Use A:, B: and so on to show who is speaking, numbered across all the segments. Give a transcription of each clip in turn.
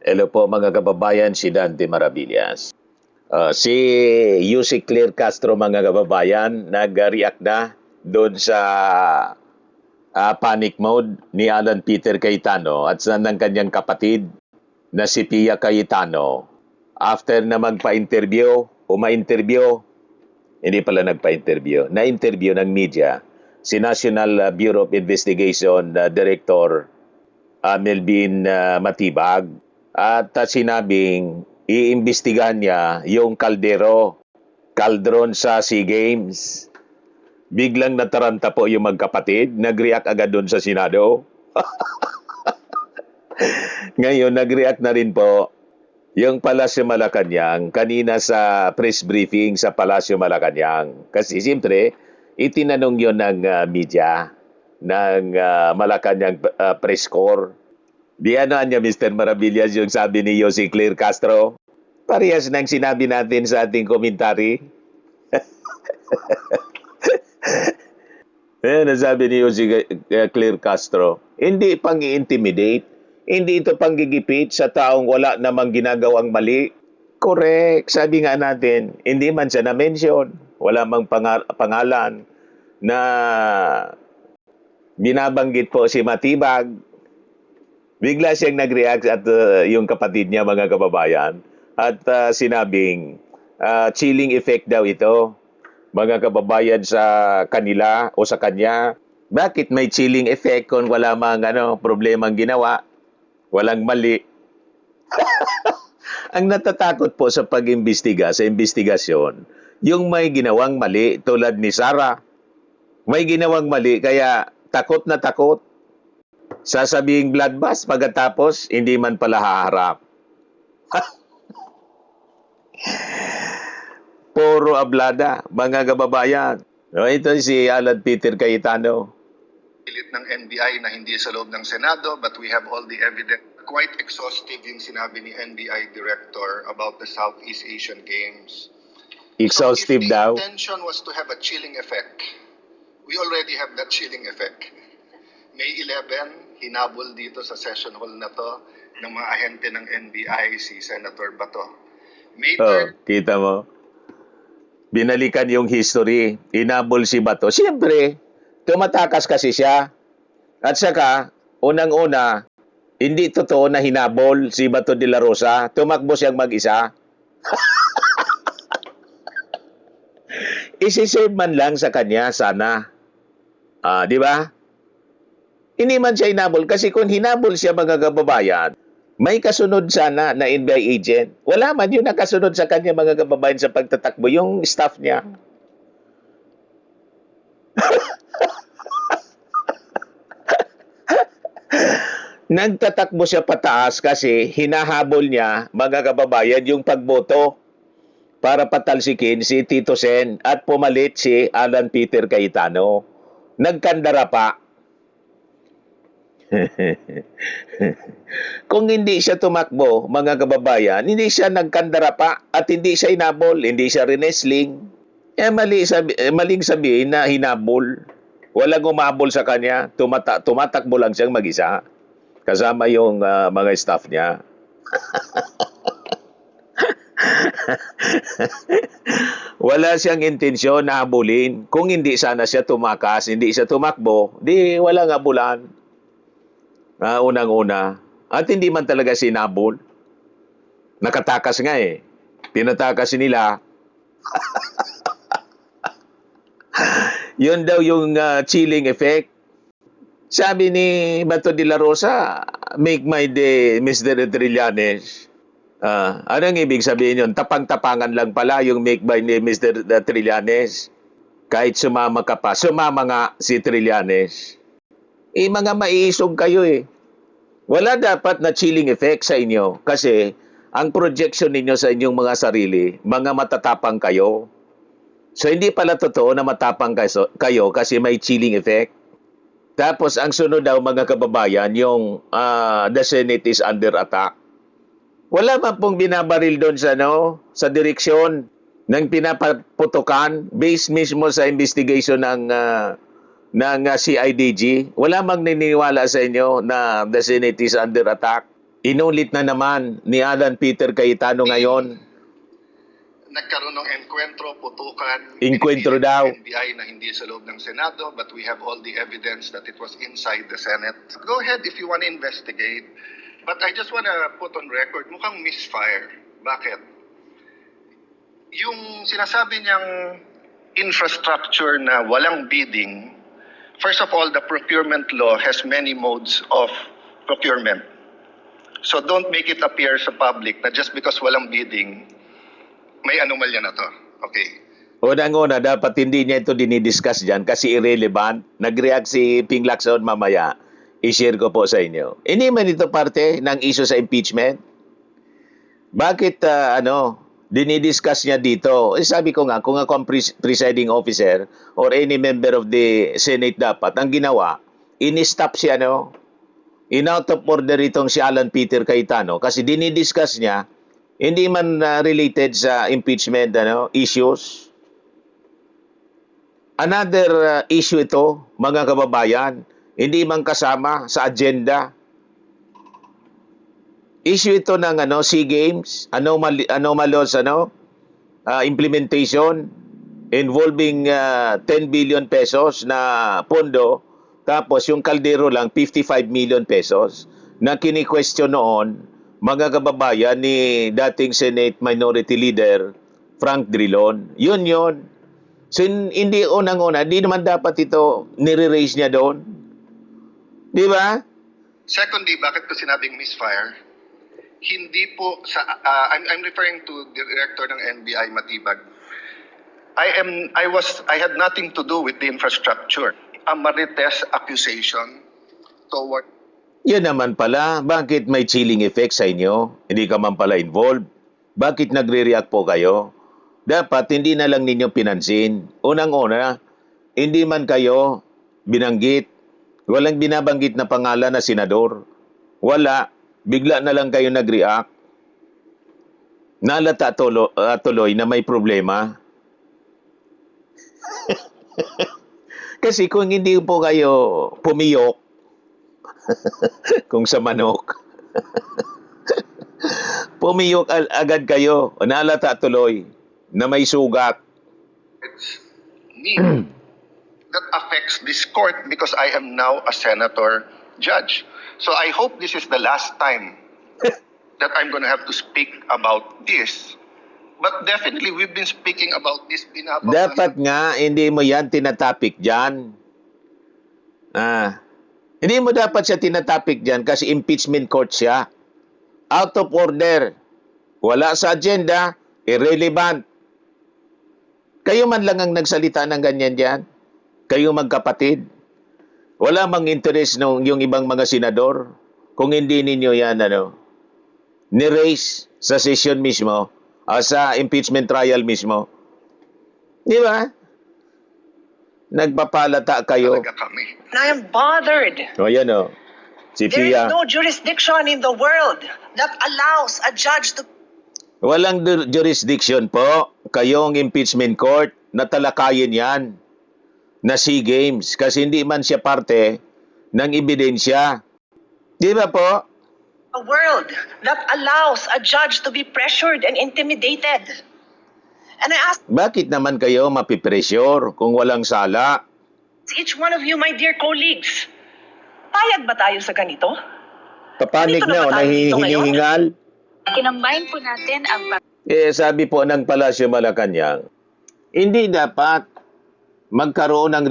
A: Hello po mga kababayan, si Dante Maravillas. Si Yussi Claire Castro mga kababayan, nag-react na doon sa panic mode ni Alan Peter Cayetano at sa ng kanyang kapatid na si Pia Cayetano. After na magpa-interview, hindi pala nagpa-interview, na-interview ng media, si National Bureau of Investigation Director Melvin Matibag at sinabing iimbestigahan niya yung kaldron sa SEA Games. Biglang nataranta po yung magkapatid, nag-react agad doon sa Senado. Ngayon, nag-react na rin po yung Palasyo Malacanang kanina sa press briefing sa Palasyo Malacanang. Kasi siyempre, itinanong yon ng media ng Malacanang press corps. Di ano niya, Mr. Maravillas, yung sabi ni Yussi Claire Castro? Parehas nang sinabi natin sa ating komentary. Nasabi ni Yussi Claire Castro, hindi pang i-intimidate, hindi ito panggigipit sa taong wala namang ginagawang mali. Correct, sabi nga natin, hindi man siya na-mention, wala mang pangalan na binabanggit po si Matibag. Bigla siyang nag-react at yung kapatid niya mga kababayan at sinabing chilling effect daw ito mga kababayan sa kanila o sa kanya. Bakit may chilling effect kung wala mang problemang ginawa, walang mali? Ang natatakot po sa pag-imbestiga, sa investigasyon, yung may ginawang mali tulad ni Sarah. May ginawang mali kaya takot na takot. Sasabing bloodbath pagkatapos hindi man pala haharap. Puro ablada, mga kababayan. Ito si Alan Peter Cayetano.
B: Pilit ng NBI na hindi sa loob ng Senado, but we have all the evidence. Quite exhaustive yung sinabi ni NBI Director about the Southeast Asian Games.
A: Exhaustive
B: so
A: daw.
B: If the intention was to have a chilling effect, we already have that chilling effect. May 11, hinabol dito sa session hall na to ng mga ahente ng NBI, si Senator Bato. May 3rd,
A: kita mo? Binalikan yung history, hinabol si Bato. Siyempre, tumatakas kasi siya. At saka, unang-una, hindi totoo na hinabol si Bato de la Rosa. Tumakbo siyang mag-isa. Isisave man lang sa kanya sana. Di ba? Hindi man siya hinabol kasi kung hinabol siya mga kababayan, may kasunod sana na NBI agent. Wala man yun nakasunod sa kanya mga kababayan sa pagtatakbo, yung staff niya. Nagtatakbo siya pataas kasi hinahabol niya mga kababayan yung pagboto para patalsikin si Tito Sen at pumalit si Alan Peter Cayetano. Nagkandara pa. Kung hindi siya tumakbo, mga kababayan, hindi siya nagkandara pa at hindi siya hinabol, hindi siya rinesling. Maling sabihin na hinabol. Walang umabol sa kanya, tumatakbo lang siyang mag-isa. Kasama yung mga staff niya. Wala siyang intensyon na habulin. Kung hindi sana siya tumakas, hindi siya tumakbo, di walang habulan. Unang-una. At hindi man talaga sinabol. Nakatakas nga eh. Tinatakas nila. Yun daw yung chilling effect. Sabi ni Bato de la Rosa, make my day, Mr. Trillanes. Anong ibig sabihin yun? Tapang-tapangan lang pala yung make by ni Mr. Trillanes. Kahit sumama ka pa, sumama nga si Trillanes. Mga maiisog kayo eh. Wala dapat na chilling effect sa inyo kasi ang projection ninyo sa inyong mga sarili, mga matatapang kayo. So hindi pala totoo na matapang kayo kasi may chilling effect. Tapos ang sunod daw mga kababayan, yung the Senate is under attack. Wala man pong binabaril doon sa direksyon ng pinapaputukan based mismo sa investigation ng CIDG. Wala mang naniniwala sa inyo na the Senate is under attack. Inulit na naman ni Alan Peter Cayetano ngayon.
B: Nagkaroon ng enkwentro, putukan,
A: Enkwentro
B: pinipilit
A: daw.
B: ng NBI na hindi sa loob ng Senado, but we have all the evidence that it was inside the Senate. Go ahead if you want to investigate. But I just want to put on record, mukhang misfire. Bakit? Yung sinasabi niyang infrastructure na walang bidding, first of all, the procurement law has many modes of procurement. So don't make it appear sa public na just because walang bidding, may anomalya na to. Okay.
A: Unang-una, dapat hindi niya ito dinidiscuss dyan kasi irrelevant. Nag-react si Ping Lacson mamaya. I-share ko po sa inyo. Hindi man ito parte ng issue sa impeachment. Bakit dinidiscuss niya dito? Sabi ko nga, kung ako ang presiding officer or any member of the Senate dapat, ang ginawa, in-stop siya, in-out of order itong si Alan Peter Cayetano kasi dinidiscuss niya, hindi man related sa impeachment issues. Another issue ito, mga kababayan, hindi man kasama sa agenda. Issue ito ng SEA Games, anomalous implementation involving 10 billion pesos na pondo, tapos yung kaldero lang 55 million pesos na kini-question noon mga kababayan ni dating Senate Minority Leader Frank Drilon. Yun. So, hindi unang-una, di naman dapat ito nire-raise niya doon. Di ba?
B: Secondly, bakit ko sinabing misfire? Hindi po sa I'm referring to the director ng NBI Matibag. I had nothing to do with the infrastructure. A marites accusation toward.
A: Yan naman pala, bakit may chilling effect sa inyo? Hindi ka man pala involved. Bakit nagre-react po kayo? Dapat hindi na lang ninyo pinansin. Unang-una, hindi man kayo binanggit. Walang binabanggit na pangalan na senador. Wala. Bigla na lang kayo nag-react. Nalata tuloy na may problema. Kasi kung hindi po kayo pumiyok, kung sa manok, pumiyok agad kayo, nalata tuloy na may sugat.
B: It's me that affects this court because I am now a senator judge. So I hope this is the last time that I'm going to have to speak about this. But definitely, we've been speaking about this.
A: Dapat nga, hindi mo yan tinatapik dyan. Hindi mo dapat siya tinatapik dyan kasi impeachment court siya. Out of order. Wala sa agenda. Irrelevant. Kayo man lang ang nagsalita ng ganyan dyan. Kayo magkapatid. Wala mang interest yung ibang mga senador kung hindi ninyo yan ni-raise sa session mismo, sa impeachment trial mismo. Di ba? Nagpapalata kayo.
B: Kami.
C: I am bothered.
A: O yan o. Si
C: There is
A: Pia.
C: no jurisdiction in the world that allows a judge to.
A: Walang jurisdiction po. Kayong impeachment court, natalakayin yan na SEA Games kasi hindi man siya parte ng ebidensya. Di ba po?
C: A world that allows a judge to be pressured and intimidated. And I ask
A: Bakit naman kayo mapipressure kung walang sala?
C: each one of you, my dear colleagues, payag ba tayo sa ganito?
A: Papanik
C: Dito
A: na
C: na
A: o
C: ba tayo dito ngayon?
A: hinihingal?
D: Kinambahin po natin ang
A: Sabi po ng Palasyo Malacanang, hindi dapat magkaroon ng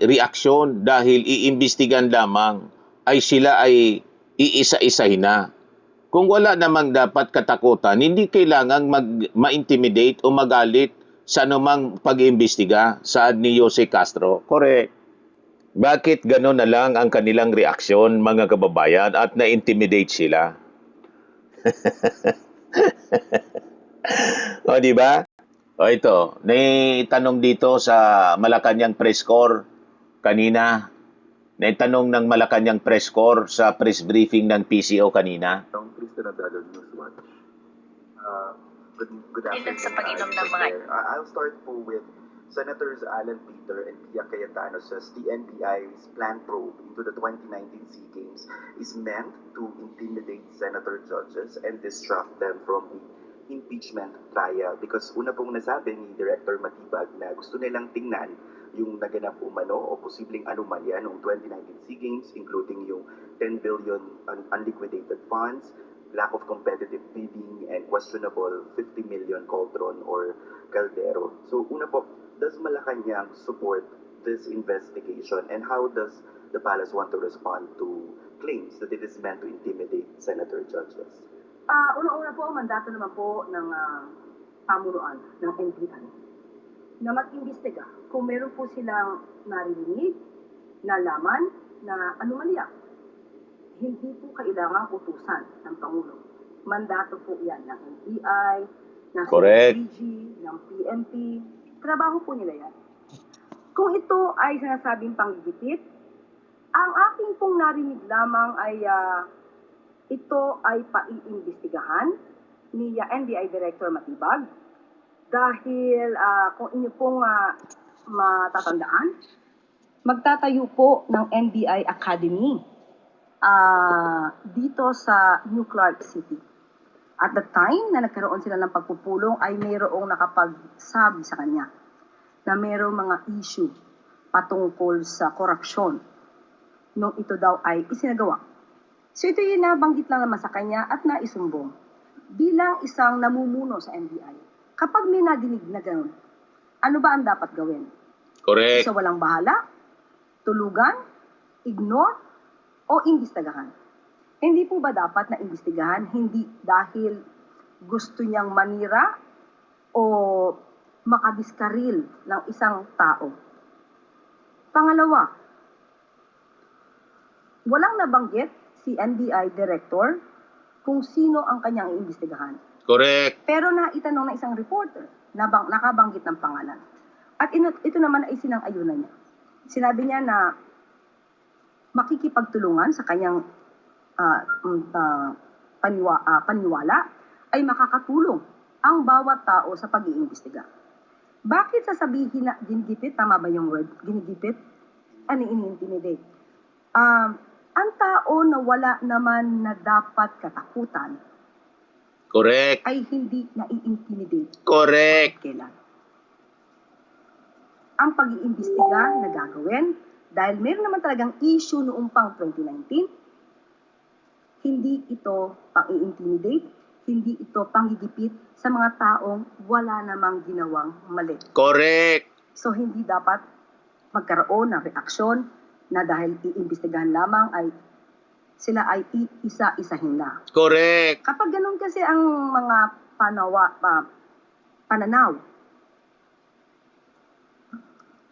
A: reaksyon dahil iimbestigan lamang ay sila ay iisa-isahin na. Kung wala namang dapat katakutan, hindi kailangang ma-intimidate o magalit sa anumang pag-iimbestiga saad ni Jose Castro. Correct. Bakit gano'n na lang ang kanilang reaksyon, mga kababayan, at na-intimidate sila? O, di ba? O, ito. Naitanong dito sa Malacanang press corps kanina. Naitanong ng Malacanang press corps sa press briefing ng PCO kanina.
E: Please to Nagdalog News Watch. Good
D: Ilan
E: afternoon.
D: sa pag-inom ng mga-
E: I'll start po with
F: Senators Alan Peter and Pia Cayetano says the NBI's planned probe into the 2019 SEA Games is meant to intimidate senator judges and distract them from the impeachment trial. Because una pong nasabi ni Director Matibag na gusto nilang tingnan yung naganap umano o posibleng anomalya noong 2019 SEA Games, including yung 10 billion unliquidated funds, lack of competitive bidding, and questionable 50 million cauldron or caldero. So una po, does Malacanang support this investigation, and how does the palace want to respond to claims that it is meant to intimidate senator judges?
G: Una-una po, mandato naman po ng pamunuan ng NBI na mag-imbestiga kung meron po silang narinig, nalaman na anomalya. Hindi po kailangan utusan ng Pangulo. Mandato po yan ng NBI, ng
A: Correct.
G: CIDG, ng PNP. Trabaho po nila yan. Kung ito ay sinasabing panggigipit, ang aking pong narinig lamang ay ito ay paiimbestigahan ni NBI Director Matibag dahil kung inyo pong matatandaan, magtatayo po ng NBI Academy dito sa New Clark City. At the time na nagkaroon sila ng pagpupulong ay mayroong nakapagsabi sa kanya na mayroong mga issue patungkol sa korupsyon nung ito daw ay isinagawa. So ito yung nabanggit lang naman sa kanya at naisumbong bilang isang namumuno sa NBI. Kapag may nadinig na gano'n, ano ba ang dapat gawin?
A: Correct.
G: Isa walang bahala, tulugan, ignore, o imbestigahan? Hindi po ba dapat na imbestigahan hindi dahil gusto niyang manira o makadiskaril ng isang tao? Pangalawa, walang nabanggit si NBI Director kung sino ang kanyang iimbestigahan.
A: Correct.
G: Pero naitanong ng isang reporter na nakabanggit ng pangalan. At ito naman ay sinang-ayunan niya. Sinabi niya na makikipagtulungan sa kanyang paniwala ay makakatulong ang bawat tao sa pag-iimbestiga. Bakit sasabihin na ginigipit? Tama ba yung word? Ginigipit? Ano ini-intimidate? Ang tao na wala naman na dapat katakutan
A: Correct.
G: ay hindi nai-intimidate.
A: Correct.
G: Kailan? Ang pag-iimbestiga na gagawin dahil meron naman talagang issue noong pang 2019, hindi ito pang-i-intimidate, hindi ito panggigipit sa mga taong wala namang ginawang mali.
A: Correct.
G: So hindi dapat magkaroon ng reaksyon na dahil iimbestigahan lamang ay sila ay iisa-isahin na.
A: Correct.
G: Kapag ganun kasi ang mga pananaw,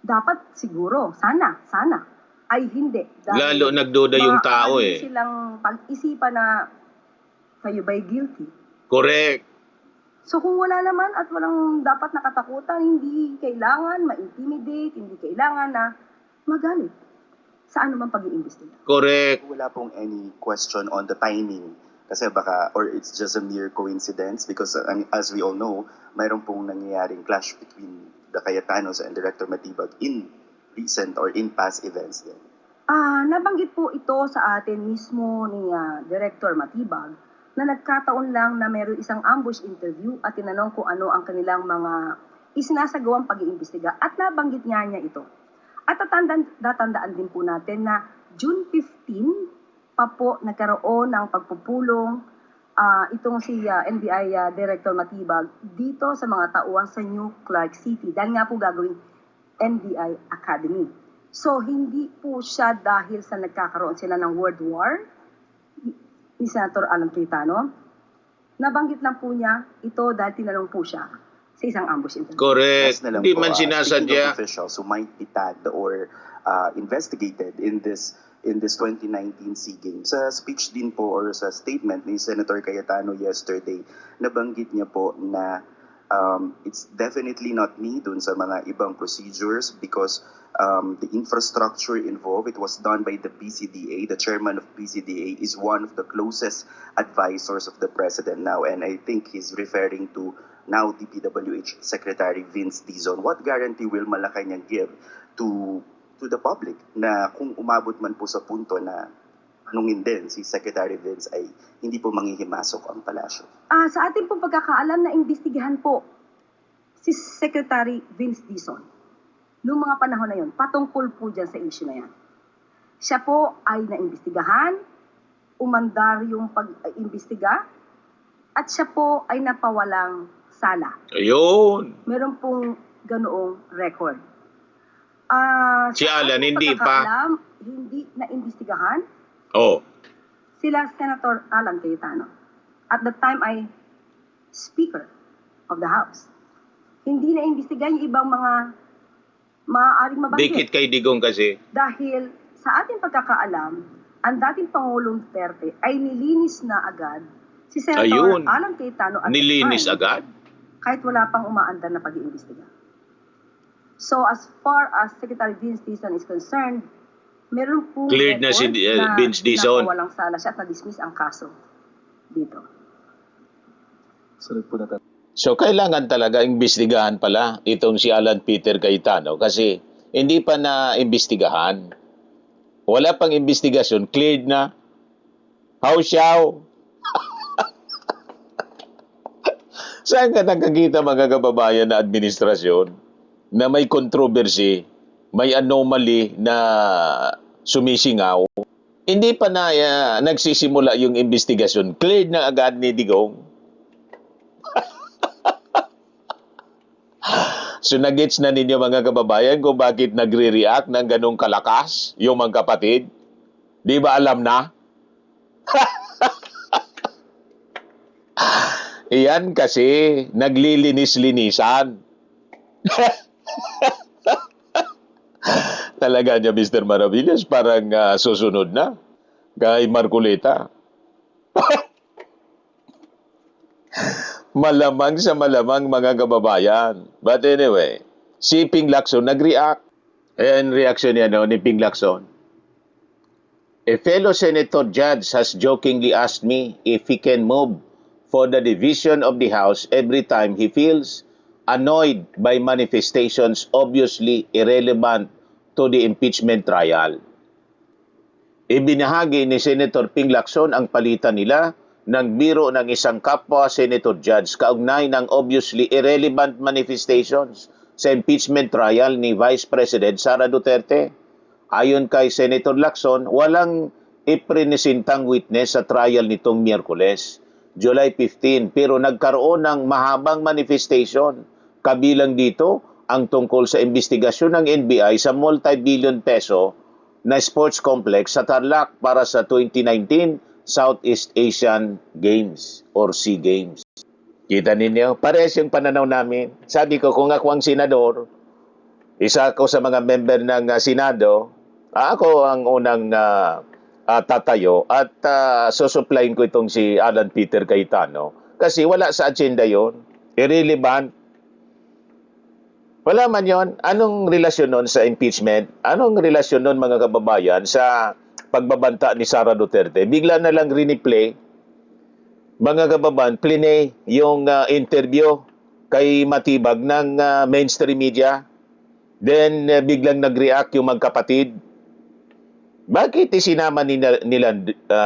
G: dapat siguro, sana, ay hindi. Dahil
A: Lalo nagduda yung tao
G: maaari
A: eh.
G: silang pag-isipan na kayo ba'y guilty?
A: Correct.
G: So kung wala naman at walang dapat nakatakutan, hindi kailangan ma-intimidate, hindi kailangan na magalit sa anumang pag-iimbestiga.
A: Correct.
F: Wala pong any question on the timing kasi baka, or it's just a mere coincidence because as we all know, mayroon pong nangyayaring clash between the Cayetanos and Director Matibag in recent or in past events din.
G: Nabanggit po ito sa atin mismo ni Director Matibag na nagkataon lang na mayroon isang ambush interview at tinanong kung ano ang kanilang mga isinasagawang pag-iimbestiga at nabanggit niya ito. At tatandaan din po natin na June 15 pa po nagkaroon ng pagpupulong itong si NBI Director Matibag dito sa mga tauhan sa New Clark City dahil nga po gagawing NBI Academy. So hindi po siya dahil sa nagkakaroon sila ng World War ni Senator Alan Cayetano. Nabanggit lang po niya ito dahil tinanong po siya sa isang ambush interview.
A: Correct.
F: Na lang
A: Hindi
F: po,
A: man
F: speaking
A: sinasadya.
F: of officials who might be tagged or investigated in this 2019 SEA Games. Sa speech din po or sa statement ni Senator Cayetano yesterday, nabanggit niya po na It's definitely not me dun sa mga ibang procedures because the infrastructure involved, it was done by the PCDA. The chairman of PCDA is one of the closest advisors of the president now, and I think he's referring to now DPWH Secretary Vince Dizon. What guarantee will Malacanang give to the public na kung umabot man po sa punto na anungin din si Secretary Vince ay hindi po manghihimasok ang palasyo?
G: Sa ating pong pagkakaalam na imbestigahan po si Secretary Vince Dizon noong mga panahon na yon, patungkol po dyan sa issue na yan. Siya po ay naimbestigahan, umandar yung pag-imbestiga, at siya po ay napawalang sala.
A: Ayun.
G: Meron pong ganoong record.
A: Si
G: Sa
A: Alan,
G: ating
A: hindi pa.
G: pagkakaalam, hindi naimbestigahan
A: Oh.
G: sila Senator Alan Cayetano. At the time ay Speaker of the House. Hindi naimbestiga yung ibang mga maaaring mabanggit.
A: Dikit kay Digong kasi.
G: Dahil sa ating pagkakaalam, ang dating Pangulong Duterte ay nilinis na agad si Senator
A: Ayun.
G: Alan Cayetano at the
A: Nilinis
G: time,
A: agad.
G: kahit wala pang umaandar na pag-iimbestiga. So as far as Secretary Vince Dizon is concerned, meron po
A: Cleared na si Vince Dizon.
G: walang sala siya at na-dismiss ang kaso dito.
E: Sunod po na
A: So, kailangan talaga imbestigahan pala itong si Alan Peter Cayetano kasi hindi pa na-imbestigahan. Wala pang investigasyon, cleared na. How siyaw? Saan ka nakakita mga kababayan na administrasyon na may controversy, may anomaly na sumisingaw? Hindi pa na nagsisimula yung investigasyon, cleared na agad ni Digong. So nagets na ninyo mga kababayan kung bakit nagre-react ng ganong kalakas yung mga kapatid? Di ba alam na? Iyan kasi naglilinis-linisan. Talaga niya Mr. Maravillas parang susunod na kay Marcoleta. Malamang sa malamang mga kababayan. But anyway, si Ping Lacson nag-react. Ayan reaction niya ni Ping Lacson. A fellow senator judge has jokingly asked me if he can move for the division of the House every time he feels annoyed by manifestations obviously irrelevant to the impeachment trial. Ibinahagi ni Senator Ping Lacson ang palitan nila ng biro ng isang kapwa Senator Judge kaugnay ng obviously irrelevant manifestations sa impeachment trial ni Vice President Sara Duterte. Ayon kay Senator Lacson, walang iprinesentang witness sa trial nitong Miyerkules, July 15, pero nagkaroon ng mahabang manifestation. Kabilang dito ang tungkol sa investigasyon ng NBI sa multi-billion peso na sports complex sa Tarlac para sa 2019 Southeast Asian Games or SEA Games. Kita ninyo, pares yung pananaw namin. Sabi ko, kung ako ang senador, isa ako sa mga member ng Senado, ako ang unang tatayo at susuplayin ko itong si Alan Peter Cayetano kasi wala sa agenda yon, irrelevant. Wala man yon. Anong relasyon nun sa impeachment? Anong relasyon nun mga kababayan sa pagbabanta ni Sara Duterte? Bigla na lang riniplay, mga kababayan, plinay yung interview kay Matibag ng mainstream media. Then biglang nag-react yung magkapatid. Bakit isinama nila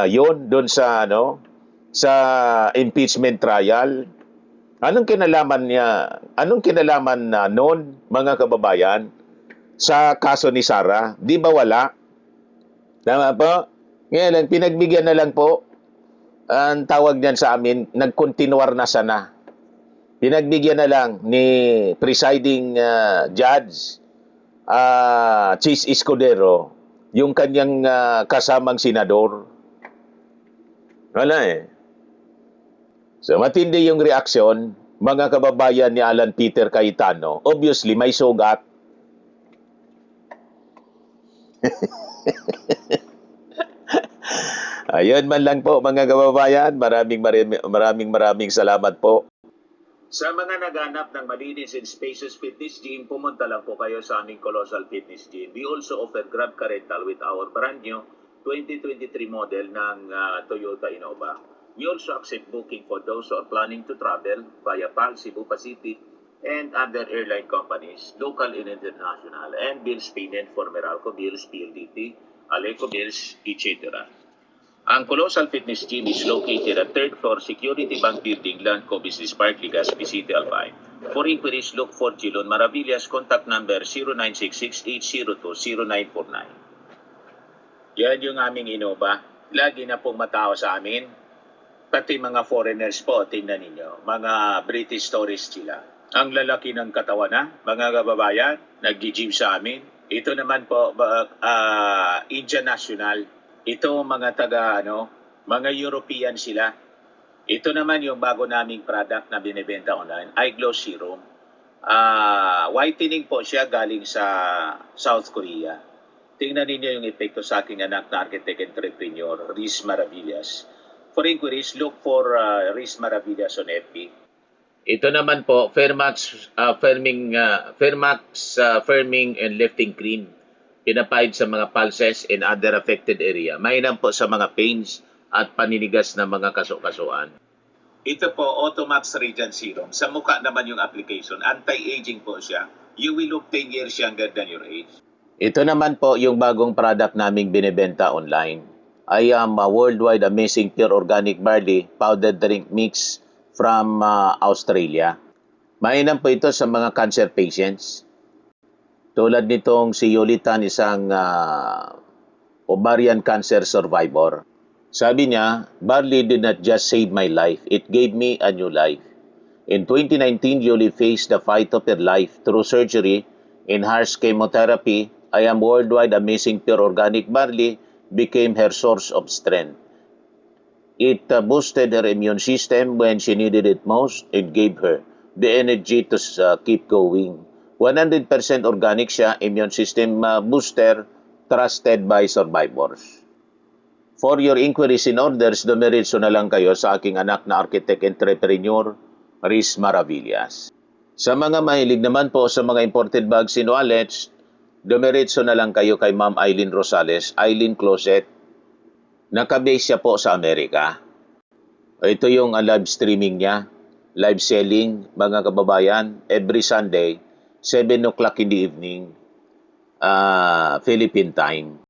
A: yon doon sa sa impeachment trial? Anong kinalaman na noon mga kababayan sa kaso ni Sara? Di ba wala? Tama po? Ngayon lang, pinagbigyan na lang po. Ang tawag niyan sa amin, nagkontinuar na sana. Pinagbigyan na lang ni presiding judge, Chis Escudero, yung kanyang kasamang senador. Wala eh. So matindi yung reaksyon, mga kababayan ni Alan Peter Cayetano. Obviously, may sugat. Ayun man lang po mga kababayan. Maraming salamat po. Sa mga naghanap ng malinis and spacious fitness gym, pumunta lang po kayo sa aming Colossal Fitness Gym. We also offer Grab Car Rental with our brand new 2023 model ng Toyota Innova. We also accept booking for those who are planning to travel via PAL, Cebu Pacific, and other airline companies, local and international, and bills payment for Meralco Bills, PLDT, Aleco Bills, etc. Ang Colossal Fitness Gym is located at 3rd floor Security Bank Building, Landco Business Park, Legazpi City, Albay. For inquiries, look for Gilon Maravillas. Contact number 0966-802-0949. Yan yung aming Innova. Lagi na pong matao sa amin. Pati mga foreigners po, tingnan ninyo. Mga British tourists sila. Ang lalaki ng katawan na, mga kababayan, nag-gym sa amin. Ito naman po, Indian National. Ito mga mga European sila. Ito naman yung bago naming product na binibenta online, Eye Glow Serum. Whitening po siya galing sa South Korea. Tingnan ninyo yung epekto sa aking anak na architect entrepreneur, Riz Maravillas. For inquiries, look for Riz Maravillas on FB. Ito naman po, Fairmax Firming and Lifting Cream. Pinapahid sa mga pulses and other affected area. Mainam po sa mga pains at paninigas na mga kaso-kasuan. Ito po, Automax Radiant Serum. Sa mukha naman yung application. Anti-aging po siya. You will look 10 years younger than your age. Ito naman po yung bagong product naming binibenta online. I am a worldwide amazing pure organic barley powdered drink mix from Australia. Mainam po ito sa mga cancer patients. Tulad nitong si Yolitan, isang ovarian cancer survivor. Sabi niya, barley did not just save my life, it gave me a new life. In 2019, Yoli faced the fight of her life through surgery and harsh chemotherapy. I am worldwide amazing pure organic barley became her source of strength. It boosted her immune system when she needed it most. It gave her the energy to keep going. 100% organic siya, immune system booster, trusted by survivors. For your inquiries and orders, dumiretso na lang kayo sa aking anak na architect entrepreneur, Riz Maravillas. Sa mga mahilig naman po sa mga imported bags and wallets, dumiretso na lang kayo kay Ma'am Eileen Rosales, Eileen Closet. Nakabase siya po sa Amerika. Ito yung live streaming niya, live selling, mga kababayan, every Sunday, 7 o'clock in the evening, Philippine time.